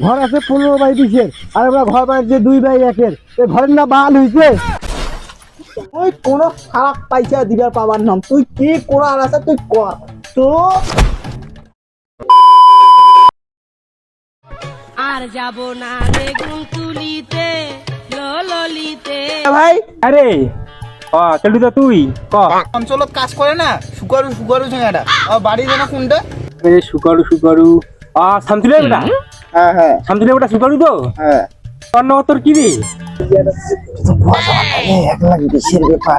ঘর আছে 15x20 আর আমরা ঘর বানাচ্ছি 2x1 এই ঘরের না বাল হইছে। তুই কোন খারাপ পয়সা দিবার পাবার নাম তুই কি করার আছে তুই কর তো। আর যাব না রে ঘুম তুলিতে ললিতে। ভাই আরে চলু তো তুই ক অঞ্চলত কাজ করে না সুকারু সুকারু ছেলেটা বাড়ি জানা কোনটা? আরে সুকারু শান্তিলে বেটা। হ্যাঁ হ্যাঁ শান্তিলে বেটা সুকারু তো। হ্যাঁ তোর নাম তোর কি রে? 1 লাখ বেশির ব্যাপার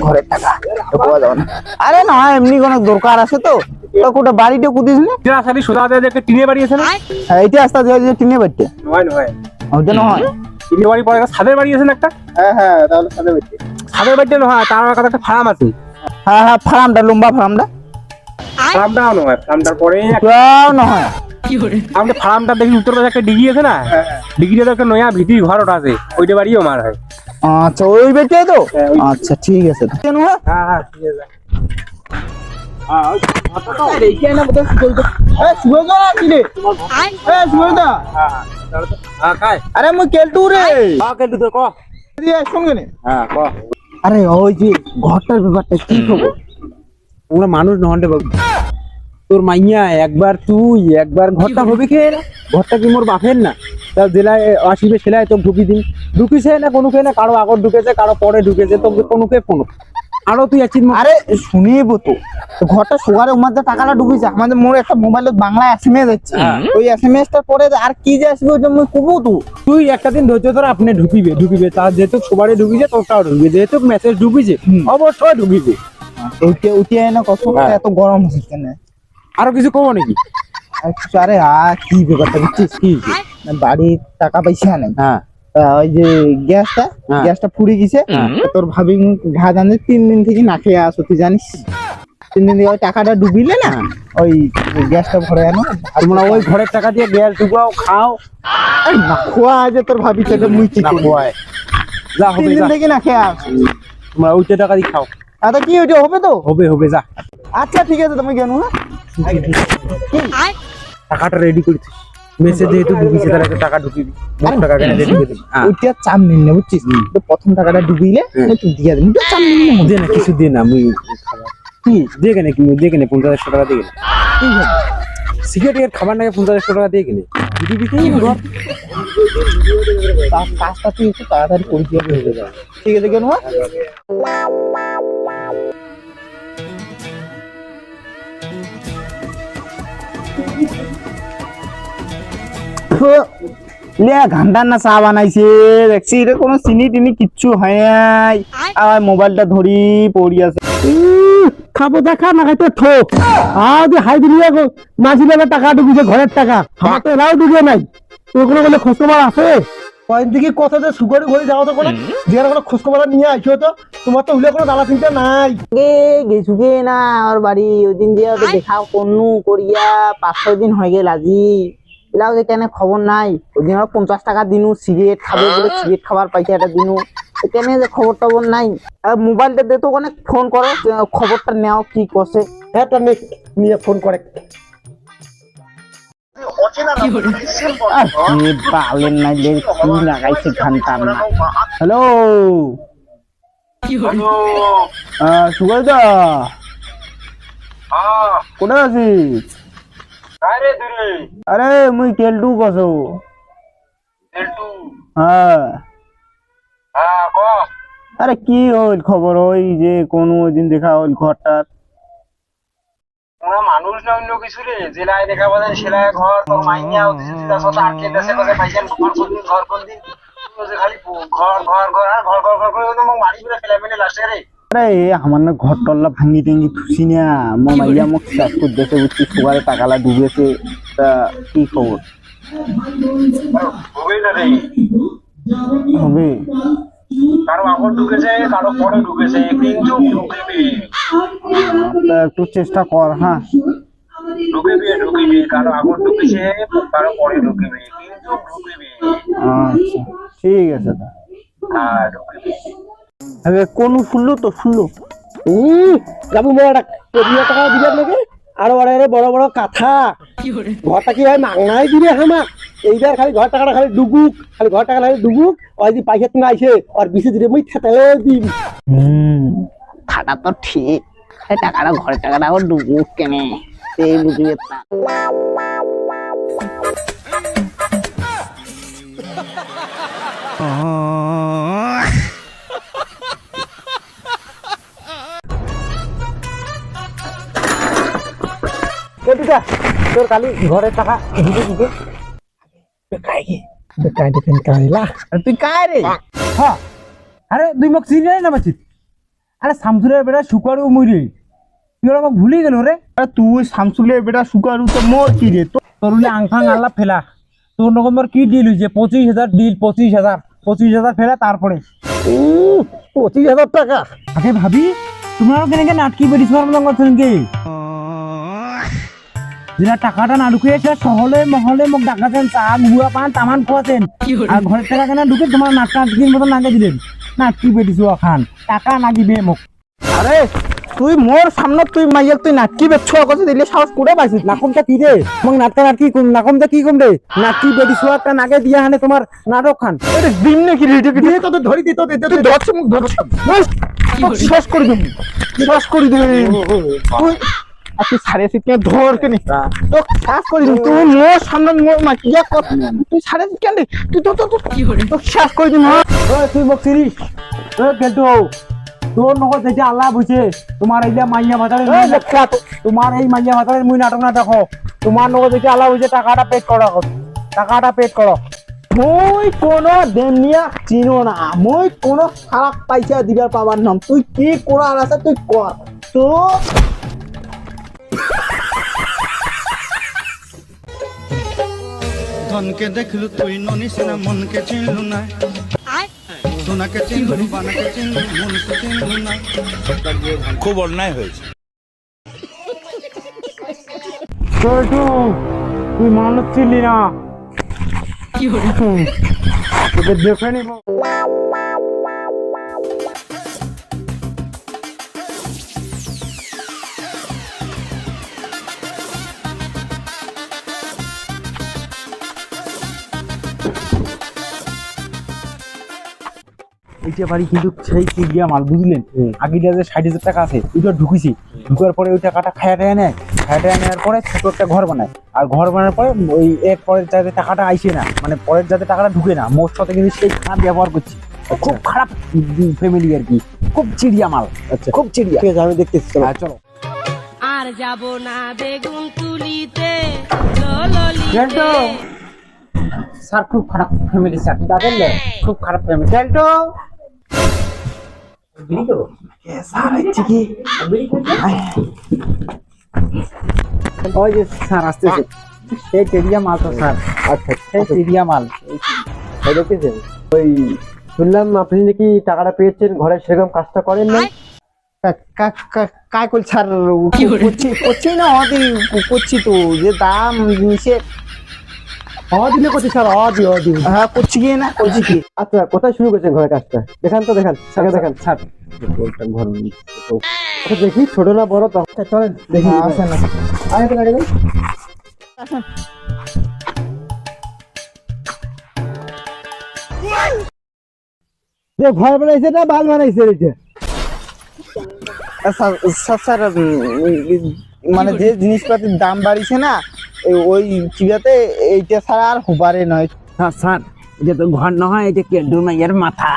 ঘরের টাকা পাওয়া যাবে না। আরে না এমনি কোনো দরকার আছে তো কোটা বাড়িটা কুদিস না যারা সারি সোজা দেখে টিনে বাড়ি আছে না? এইটা আস্তে দিয়ে টিনে বাড়িতে নয় ওইটা নয় টিনে বাড়ি পরে ছাদের বাড়ি আছে না একটা? হ্যাঁ হ্যাঁ তাহলে সাথে বাড়িতে ছাদের বাড়িতে নয় তার কাছে একটা ফার্ম আছে। হ্যাঁ হ্যাঁ ফার্মটা লম্বা ফার্মটা ফার্মটাও নয় ফার্মটার পরে তাও নয় আমাদের ফার্মটা দেখি উত্তর পাশে একটা ডিগি আছে না? ডিগিতে একটা নয়া ভিতির ঘর ওটা আছে ওইটা বাড়িও মার হয়। আচ্ছা ওই বেটে তো আচ্ছা ঠিক আছে কেন হ্যাঁ ঠিক আছে। আরে মই কেলটু রে আরে ওই যে ঘরটার ব্যাপারটা কি খবর? তোমরা মানুষ নহন্ডে বাবু তোর মাইয়া একবার তুই একবার ঘরটা হবি খেয়ে না ঘরটা কি মোর বাপের না? তার জেলায় আসিবে সেলায় তো ঢুকি দিন ঢুকিছে না কোনো কে না কারো আগর ঢুকেছে কারো পরে ঢুকেছে তো কোনো কে কোনো আরো তুই আছিস আরে শুনিব তো ঘরটা সুগারে উমার টাকাটা ঢুকেছে আমাদের মোর একটা মোবাইলত বাংলা এসএমএস যাচ্ছে ওই এসএমএসটার পরে আর কি যে আসবে ওইটা মই কব তো তুই একটা দিন ধৈর্য ধর আপনি ঢুকিবে তার যেহেতু সবারে ঢুকিছে তোরটাও ঢুকবে যেহেতু মেসেজ ঢুকিছে অবশ্যই ঢুকিবে। ওইটা ওইটা না কত এত গরম হচ্ছে কেন? আরো কিছু কমো নাকি? আরে কি ব্যাপারটা বুঝছিস কি বাড়ির টাকা পয়সা নেই হ্যাঁ ওই যে গ্যাসটা পুড়ে গেছে তোর ভাবি ভাত আনতে 3 দিন থেকে না খেয়ে আসো তুই জানিস 3 দিন থেকে ওই টাকাটা ডুবিলে না ওই গ্যাসটা ভরে আনো তোমরা ওই ঘরের টাকা দিয়ে গ্যাস ডুবাও খাও না খোয়া আছে তোর ভাবি থেকে মুই কি করবো যা 3 হবে দিন যা থেকে না খেয়ে আসো তোমরা ওইটা টাকা দিয়ে খাও। আচ্ছা কি ওইটা হবে তো হবে যা আচ্ছা ঠিক আছে তুমি কেন টাকাটা রেডি করেছিস মেসেজ যেহেতু ঢুকিছে তাহলে একটা টাকা ঢুকিবি টাকা কেন রেডি করে দিবি ওইটা চাপ নিন না বুঝছিস তো প্রথম টাকাটা ডুবিলে তুই দিয়ে দিবি চাপ নিন না দে না কিছু দে না আমি খাবার কি দিয়ে কেন কি দিয়ে কেন 50 টাকা দিয়ে কেন ঠিক আছে সিগারেট খাবার নাকি 50 টাকা দিয়ে কেন দিবি কি ঘর কাজটা তুই একটু তাড়াতাড়ি করে দিয়ে হয়ে যাবে ঠিক আছে কেন ঘান্টার না চা বানাইছে দেখছি এটা কোনো চিনি টিনি কিচ্ছু হয় নাই আর মোবাইলটা ধরি পড়ি আছে খাবো দেখা না খাইতে ঠোক আদি হাই দিলিয়া গো মাঝি লাগা টাকা ঢুকিছে ঘরের টাকা আমার তো এরাও ঢুকে নাই তোর কোনো বলে খোঁজ খবর আছে কয়েক দিকে কথা যে সুগারি ঘরে যাও তো কোনো যে কোনো খোঁজ খবর নিয়ে আইছো তো তোমার তো হইলে কোনো জ্বালা চিন্তা নাই গেছুকে না আর বাড়ি ওই দিন দিয়ে দেখা কন্নু করিয়া 5-6 দিন হয়ে গেল আজি এলাও যে কেন খবর নাই ওই দিন 50 টাকা দিনু সিগারেট খাবে বলে সিগারেট খাবার পয়সাটা দিনু কেন যে খবর টবর নাই আর মোবাইলটা দে তো অনেক ফোন করো খবরটা নাও কি করছে হ্যাঁ তো নিয়ে ফোন করে হ্যালো সুগলদা কোথায় আছিস? আরে মুই কেলটু কছো হ্যাঁ আরে কি হইল খবর ওই যে কোন ওই দিন দেখা হইল ঘরটার মানুষ না অন্য কিছু রে জেলায় দেখা বাজার সেলায় ঘর তোর মাইয়া আটকে দেশে কথা পাইছেন ঘর কোন দিন খালি ঘর ঘর ঘর আর ঘর ঘর ঘর করে মারি করে ফেলে ফেলে লাস্টে রে আরে আমার না ঘর টল্লা ভাঙি টেঙ্গি থুসি না মাইয়া মোক শেষ করে দেশে বুঝছি সুগারে টাকালা ডুবেছে তা কি খবর হবে না রে হবে কারো আগর ঢুকেছে কারো পরে ঢুকেছে কিন্তু ঢুকবি তা একটু চেষ্টা কর হ্যাঁ ঢুকবি কারো আগর ঢুকেছে কারো পরে ঢুকবি কিন্তু ঢুকবি আচ্ছা ঠিক আছে দা হ্যাঁ ঢুকবি আরে কোন শুনলো তো শুনলো যাবো মোর টাকা দিবার লাগে আরো বড় বড় কথা ঘরটা কি হয় মাগনাই দিবে হামাক এইবার খালি ঘর টাকাটা খালি ডুবুক, খালি ঘর টাকা খালি ডুবুক, ওই যে পয়সা তুমি আইছে আর বিশে দিলে মুই থেতালে দিম। খাটা তো ঠিক, এই টাকাটা ঘরের টাকাটা আবার ডুবুক কেনে এই বুঝিয়ে তা। কেটিটা তোর কালি ঘরের টাকা দিতে দিতে কাইলা আর তুই কায় রে? হ্যাঁ, আরে তুই মোক চিনি না বাচিত? আরে শামসুরের বেটা শুকারু মুড়ি, তুই ওরা মোক ভুলি গেল রে। তুই শামসুলের বেটা সুকারু তো মোর কি রে তো তোর উলে আংফাং আল্লাহ ফেলা, তোর নকম মোর কি ডিল হয়েছে? 25,000 ডিল, 25,000 ফেলা। তারপরে 25,000 টাকা। আগে ভাবি তোমরা কেনেকে নাটকি বেরিয়ে শোয়ার মতন করছেন কি? যেটা টাকাটা না ঢুকে এসে সহলে মহলে মোক ডাকাতেন, চা গুয়া পান তামান খোয়াছেন, আর ঘরের টাকা কেনা ঢুকে তোমার নাটকির মতন নাগে দিলেন। নাটকি বেরিয়ে শোয়া খান, টাকা নাগিবে মোক। আরে তুই মোর সামনে তুই মাইয়াক তুই নাটকি বেচ্ছ কথা দিলে সাহস করে পাইছিস না? নাকমটা কি রে? মোক নাটকি কম, নাকমটা কি কম রে? নাটকি বেরিয়ে শোয়া একটা নাগে দিয়া হানে তোমার নাটক খান। এটা দিন নাকি রে? এটা দিয়ে তো ধরি দিত তুই ধরছ মুখ ধরছ শেষ করে দিবি, শেষ করে দিবি তুই। আর তুই সাড়ে সিট কেন ধর কেন তো শেষ করে দিবি তুই মোর সামনে মোর মাইয়া কর। তুই সাড়ে সিট কেন তুই তো তো শেষ করে দিবি। তুই মোক চিনিস? কিন্তু তোর নগদ যেটা আল্লাহ বুঝে তোমার এই মাইয়া ভাতারে, তোমার এই মাইয়া ভাতারে মুই নাটক না দেখো। তোমার নগদ যেটা আল্লাহ বুঝে টাকাটা পেড করো, টাকাটা পেড করো। মই কোনো দেমিয়া চিনো না, মই কোনো খারাপ পয়সা দিবার পাবার নাম। তুই কি করার আছে তুই কর। তো ধনকে দেখলু তুই ননিস না, মনকে চিনলু না, সোনাকে চিনলু, বানাকে চিনলু, মনকে চিনলু না। খুব অন্যায় হয়েছে। তুই মানুষ ছিলি না, তোকে দেখে নিব। এইটা বাড়ি কিন্তু সেই চিড়িয়া মাল, বুঝলেন? আগে যে 60,000 টাকা আছে ওইটা ঢুকিছি, ঢুকার পরে ওই টাকাটা খায়া নেয়, খায়া নেওয়ার পরে ছোট একটা ঘর বানায়, আর ঘর বানানোর পরে ওই এর পরের যাতে টাকাটা আইসে না, মানে পরের যাতে টাকাটা ঢুকে না, মোর সাথে কিন্তু সেই খারাপ ব্যবহার করছি। খুব খারাপ ফ্যামিলি আর কি, খুব চিড়িয়া মাল। আচ্ছা, খুব চিড়িয়া। ঠিক আছে আমি দেখতেছি, চলো। আর যাব না বেগুন তুলিতে ললিতে। স্যার খুব খারাপ ফ্যামিলি স্যার, খুব খারাপ ফ্যামিলি। চেল্টো ওই যে স্যার আসতেছে, সেই চিড়িয়া মাল তো স্যার। আচ্ছা, সেই চিড়িয়া মাল। দেখেছেন? ওই শুনলাম আপনি নাকি টাকাটা পেয়েছেন, ঘরে সেরকম কাজটা করেন না। কাই কল স্যার করছি না, অদি করছি তো যে দাম জিনিসের অদিনে করছি স্যার, অদি হ্যাঁ করছি কি না করছি কি। আচ্ছা কোথায় শুরু করছেন ঘরের কাজটা? দেখান তো, দেখান আগে দেখান স্যার। ঘর আচ্ছা দেখি ছোট না বড় তো চলেন দেখি। আসেন না আগে তো গাড়ি আসেন। যে ঘর বানাইছে না বাল বানাইছে এটা? স্যার মানে যে জিনিসপাতির দাম বাড়িছে না, ওই চিড়াতে এইটা ছাড়া আর হবারে নয়। হ্যাঁ স্যার, এটা তো ঘর নয়, এটা কেন্দ্র মাইয়ের মাথা।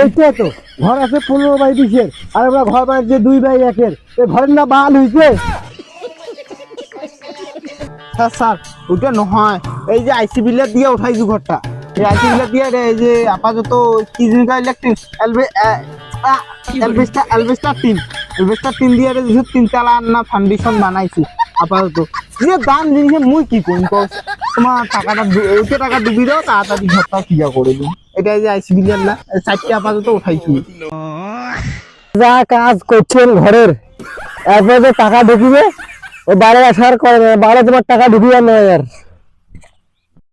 ওইটা তো ঘর আছে 15x20, আর আমরা ঘর বানাইছে 2x1। এই ঘরের না বাল হইছে। স্যার ওইটা নহয়, এই যে আইসি বিলের দিয়ে উঠাইছি ঘরটা, এই আইসি বিলের দিয়ে এই যে আপাতত কি জিনিস ইলেকট্রিক অ্যালবেস্টার টিন দিয়ে 3 তলা না ফাউন্ডেশন বানাইছি আপাতত। যে দাম জিনিসে মুই কি করি, তোমার টাকাটা ওইটা টাকা ডুবি দাও, তাড়াতাড়ি ঘরটা ক্লিয়া করে দিই। এটা যে আইসি বিলের না 4টা আপাতত উঠাইছি। যা কাজ করছেন ঘরের, এরপরে যে টাকা ঢুকিবে ও 12 আসার করে, 12 তোমার টাকা ঢুকিবে না আর।